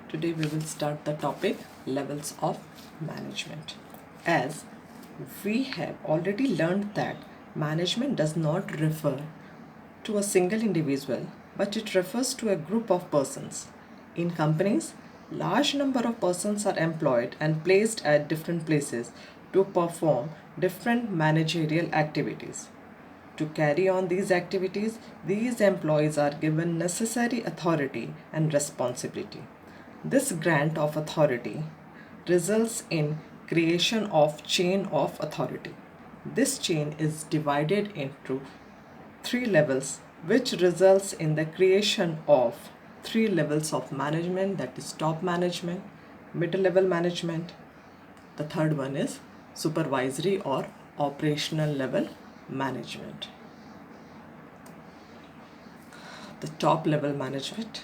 Today we will start the topic levels of management. As we have already learned that management does not refer to a single individual, but it refers to a group of persons. In companies, large number of persons are employed and placed at different places to perform different managerial activities. To carry on these activities, these employees are given necessary authority and responsibility. This grant of authority results in creation of chain of authority. This chain is divided into three levels, which results in the creation of three levels of management, that is top management, middle level management. The third one is supervisory or operational level management. The top level management,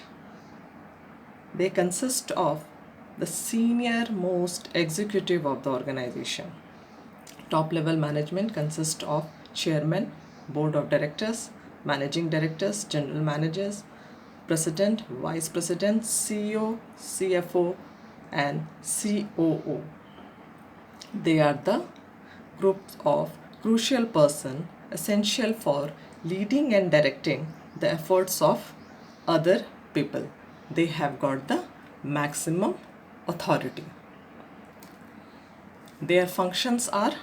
they consist of the senior most executive of the organization. Top level management consists of chairman, board of directors, managing directors, general managers, president, vice president, CEO, CFO, and COO. They are the groups of crucial person essential for leading and directing the efforts of other people. They have got the maximum authority. Their functions are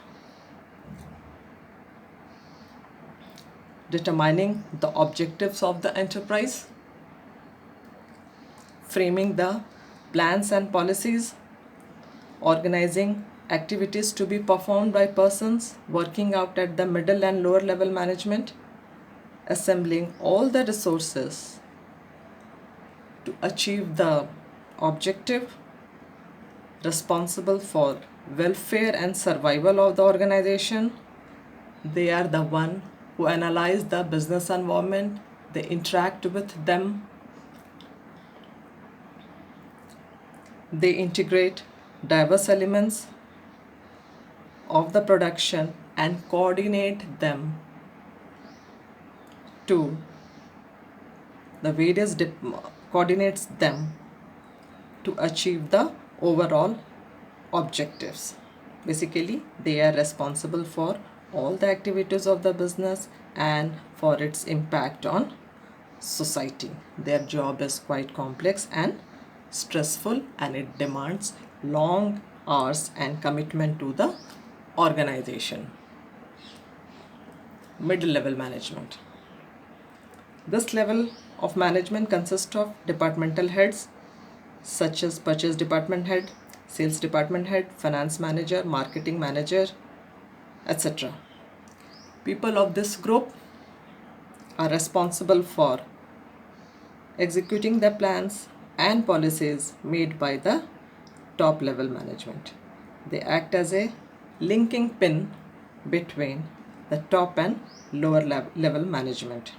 determining the objectives of the enterprise, framing the plans and policies, organizing activities to be performed by persons working out at the middle and lower level management, assembling all the resources to achieve the objective, responsible for welfare and survival of the organization. They are the one who analyze the business environment, they interact with them, they integrate diverse elements of the production and coordinate them to the various coordinates them to achieve the overall objectives. Basically, they are responsible for all the activities of the business and for its impact on society. Their job is quite complex and stressful, and it demands long hours and commitment to the organization. Middle level management. This level of management consists of departmental heads such as purchase department head, sales department head, finance manager, marketing manager, etc. People of this group are responsible for executing the plans and policies made by the top level management. They act as a linking pin between the top and lower level management.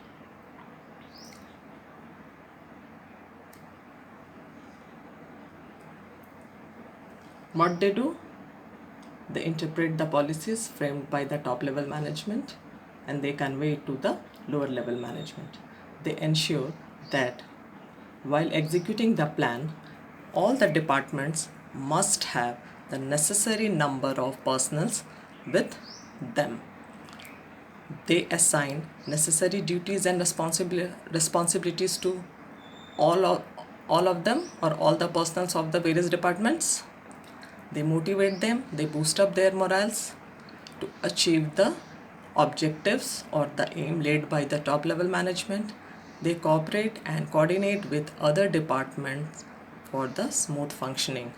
What they do? They interpret the policies framed by the top level management and they convey it to the lower level management. They ensure that while executing the plan, all the departments must have the necessary number of personnels with them. They assign necessary duties and responsibilities to all of them or all the personnels of the various departments. They motivate them, they boost up their morals to achieve the objectives or the aim laid by the top level management. They cooperate and coordinate with other departments for the smooth functioning.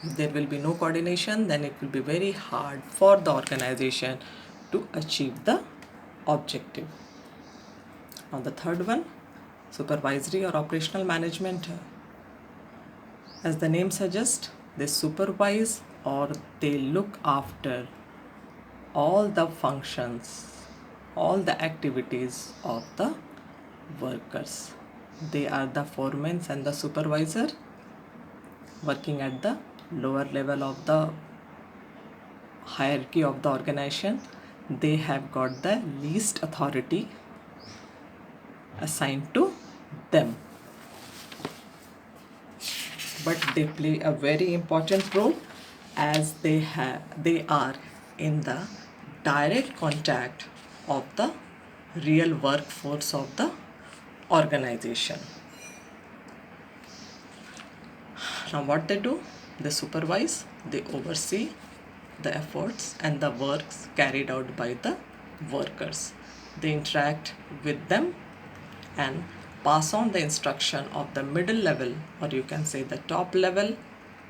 If there will be no coordination, then it will be very hard for the organization to achieve the objective. Now the third one, supervisory or operational management. As the name suggests, they supervise or they look after all the functions, all the activities of the workers. They are the foremen and the supervisor working at the lower level of the hierarchy of the organization. They have got the least authority assigned to them. but they play a very important role as they are in the direct contact of the real workforce of the organization. Now what they do? They supervise, they oversee the efforts and the works carried out by the workers. They interact with them and pass on the instruction of the middle level, or you can say the top level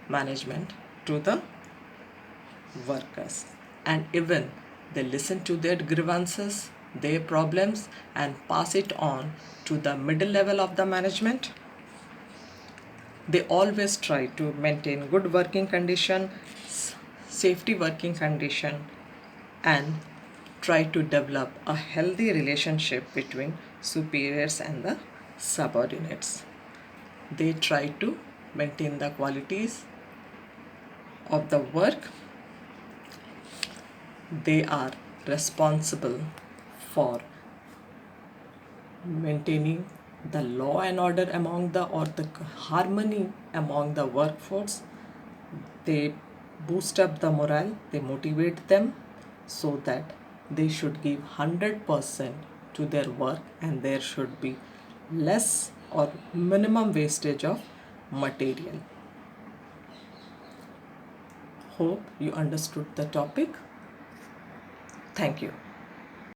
management, to the workers. And even they listen to their grievances, their problems, and pass it on to the middle level of the management. They always try to maintain good working condition, safety working condition, and try to develop a healthy relationship between superiors and the subordinates. They try to maintain the qualities of the work. They are responsible for maintaining the law and order among the harmony among the workforce. They boost up the morale, they motivate them so that they should give 100% to their work, and there should be less or minimum wastage of material. Hope you understood the topic. Thank you.